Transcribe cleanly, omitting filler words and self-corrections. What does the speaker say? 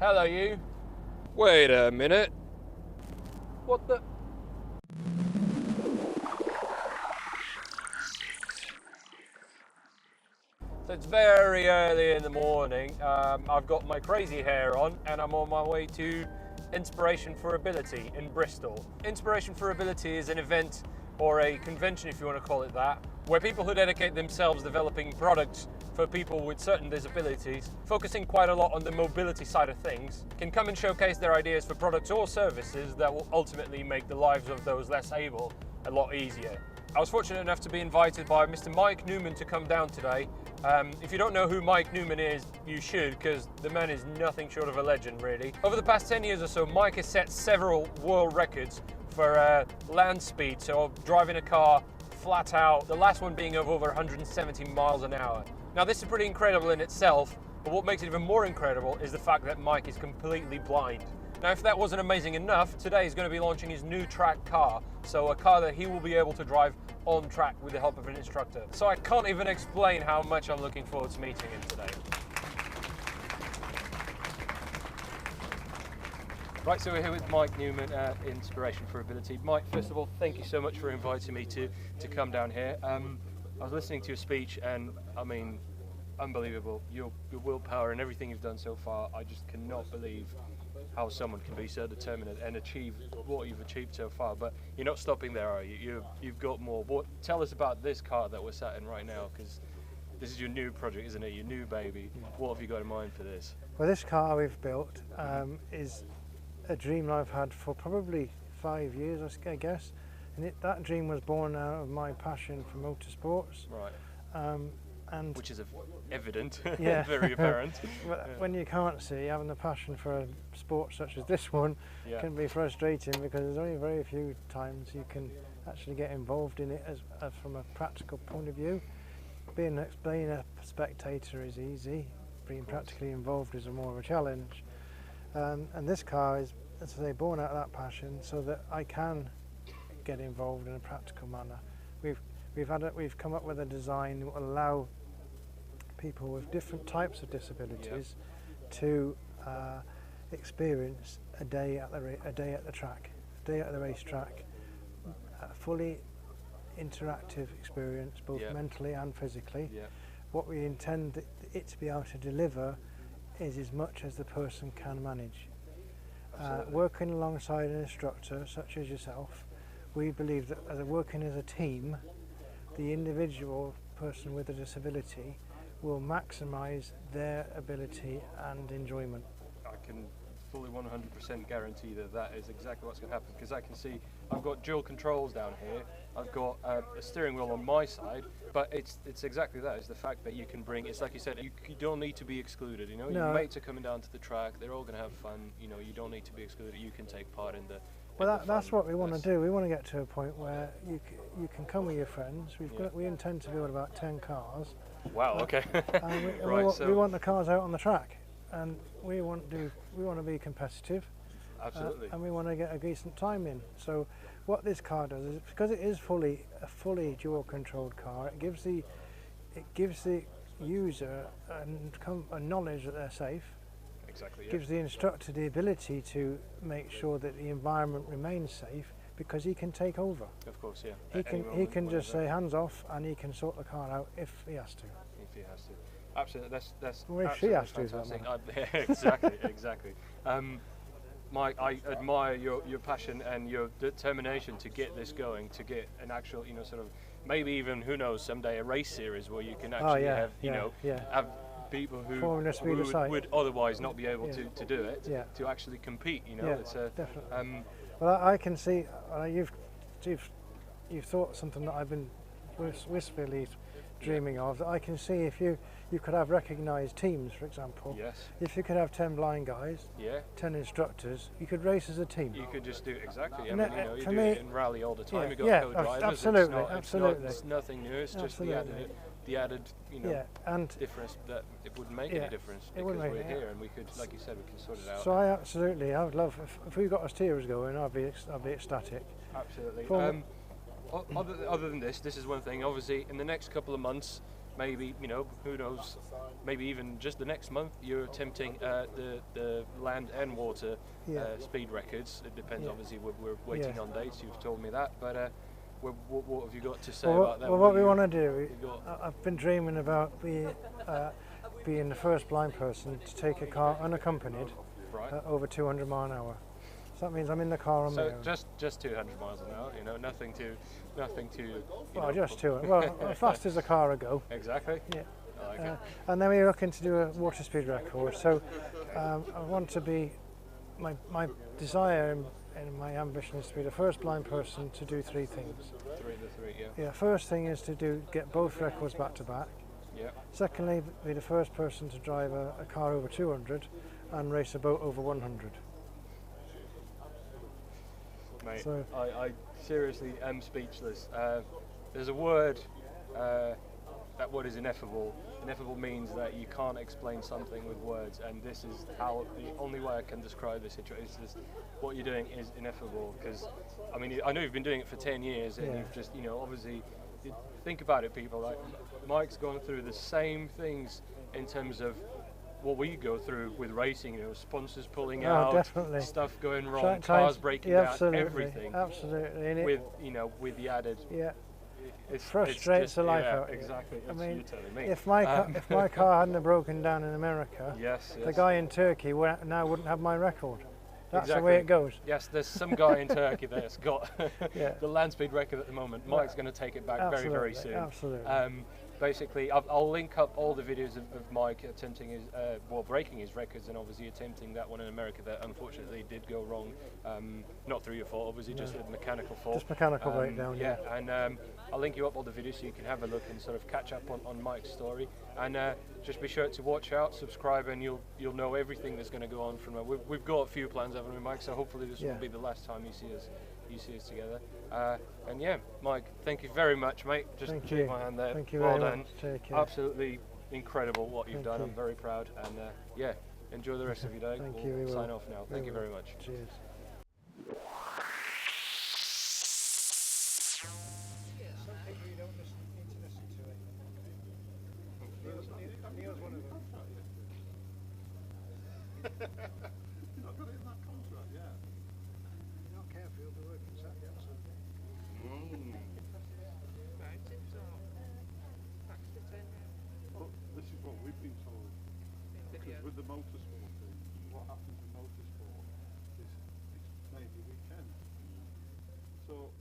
Hello, you. Wait a minute. What the? So it's very early in the morning. I've got my crazy hair on and I'm on my way to Inspiration for Ability in Bristol. Inspiration for Ability is an event or a convention, if you want to call it that, where people who dedicate themselves developing products for people with certain disabilities, focusing quite a lot on the mobility side of things, can come and showcase their ideas for products or services that will ultimately make the lives of those less able a lot easier. I was fortunate enough to be invited by Mr. Mike Newman to come down today. If you don't know who Mike Newman is, you should, because the man is nothing short of a legend, really. Over the past 10 years or so, Mike has set several world records for land speed, so driving a car flat out, the last one being of over 170 miles an hour. Now this is pretty incredible in itself, but what makes it even more incredible is the fact that Mike is completely blind. Now if that wasn't amazing enough, today he's going to be launching his new track car, so a car that he will be able to drive on track with the help of an instructor. So I can't even explain how much I'm looking forward to meeting him today. Right, so we're here with Mike Newman at Inspiration for Ability. Mike, first of all, thank you so much for inviting me to come down here. I was listening to your speech and, I mean, unbelievable. Your willpower and everything you've done so far, I just cannot believe how someone can be so determined and achieve what you've achieved so far. But you're not stopping there, are you? You've got more. Tell us about this car that we're sat in right now, because this is your new project, isn't it? Your new baby. What have you got in mind for this? Well, this car we've built is a dream I've had for probably 5 years, I guess, and that dream was born out of my passion for motorsports. Right. And which is evident, yeah. Very apparent. When you can't see, having the passion for a sport such as this one can be frustrating, because there's only very few times you can actually get involved in it as from a practical point of view. Being a spectator is easy, being practically involved is more of a challenge. And this car is, as I say, born out of that passion, so that I can get involved in a practical manner. We've come up with a design that will allow people with different types of disabilities to experience a day at the track, a day at the racetrack, a fully interactive experience, both mentally and physically. What we intend it to be able to deliver is as much as the person can manage. Working alongside an instructor such as yourself, we believe that working as a team, the individual person with a disability will maximise their ability and enjoyment. I can fully 100% guarantee that is exactly what's going to happen, because I can see I've got dual controls down here, I've got a steering wheel on my side, but it's exactly that. It's the fact that you can bring, it's like you said, you don't need to be excluded, you know. No. Your mates are coming down to the track, they're all going to have fun, you know, you don't need to be excluded, you can take part in the that's what we want to do. We want to get to a point where you can come with your friends. We intend to build about 10 cars. Wow, okay. We want the cars out on the track, and we want to be competitive. Absolutely. And we want to get a decent time in. So what this car does is, because it is a fully dual controlled car, it gives the user a knowledge that they're safe. Exactly. Gives the instructor the ability to make sure that the environment remains safe, because he can take over. Of course, yeah. He can just say hands off, and he can sort the car out if he has to. If he has to. Absolutely, that's or if she has to as well. Exactly. Mike, I admire your passion and your determination to get this going, to get an actual, you know, sort of, maybe even, who knows, someday a race series where you can actually have people who would otherwise not be able to do it, to actually compete, you know. It's definitely. Well, I can see you've thought something that I've been wistfully dreaming of. That I can see if you could have recognised teams, for example. Yes. If you could have 10 blind guys, 10 instructors, you could race as a team. You could just do exactly. I mean, mean, you know, you for do me, it in rally all the time. You've got co-drivers. Absolutely. It's nothing new. It's just the added, you know, difference that it wouldn't make any difference, because we're here and we could, like you said, we can sort it out. So I would love if we got our steers going. I'd be ecstatic. Absolutely. Other than this is one thing. Obviously, in the next couple of months, maybe, you know, who knows, maybe even just the next month you're attempting the land and water speed records. It depends, obviously, we're waiting on dates, you've told me that, but what have you got to say about that? Well, what we want to do, I've been dreaming about being the first blind person to take a car unaccompanied over 200 mile an hour. So that means I'm in the car on my own. Just 200 miles an hour, you know, nothing to. Well, just 200. Well, as fast as a car will go. Exactly. Yeah. I like it. And then we're looking to do a water speed record. So I want to be, my desire and my ambition is to be the first blind person to do 3 things. Yeah. First thing is to get both records back to back. Yeah. Secondly, be the first person to drive a car over 200 and race a boat over 100. Mate, so, I seriously am speechless. There's a word, that word is ineffable. Ineffable means that you can't explain something with words, and this is how the only way I can describe this situation is just what you're doing is ineffable. Because, I mean, I know you've been doing it for 10 years, and you've just, you know, obviously, think about it, people. Like, Mike's gone through the same things in terms of what we go through with racing, you know, sponsors pulling out, definitely. Stuff going wrong, cars breaking down, everything. Absolutely. With, you know, with the added, it frustrates the life out. Exactly. I mean, you're telling me. if my car hadn't have broken down in America, the guy in Turkey now wouldn't have my record. That's the way it goes. Yes, there's some guy in Turkey that's got the land speed record at the moment. Mike's going to take it back very, very soon. Absolutely. Basically, I'll link up all the videos of Mike attempting his, breaking his records, and obviously attempting that one in America that unfortunately did go wrong. Not through your fault, obviously, just a mechanical fault. Just mechanical breakdown. Yeah, and I'll link you up all the videos so you can have a look and sort of catch up on Mike's story. And just be sure to watch out, subscribe, and you'll know everything that's going to go on from there. We've got a few plans, haven't we, Mike? So hopefully this won't be the last time you see us together. And yeah, Mike, thank you very much, mate. Just shake my hand there. Thank you well very done. much. Take care. Absolutely incredible what you've done. I'm very proud. And yeah, enjoy the rest of your day. Thank you. We'll sign off now. Thank you very much. Cheers. Neil's one of them. I've got it in that contract, yeah. You're not careful, you'll be working Saturday or Sunday. But this is what we've been told. Because with the motorsport thing, what happens in motorsport is it's maybe weekend. So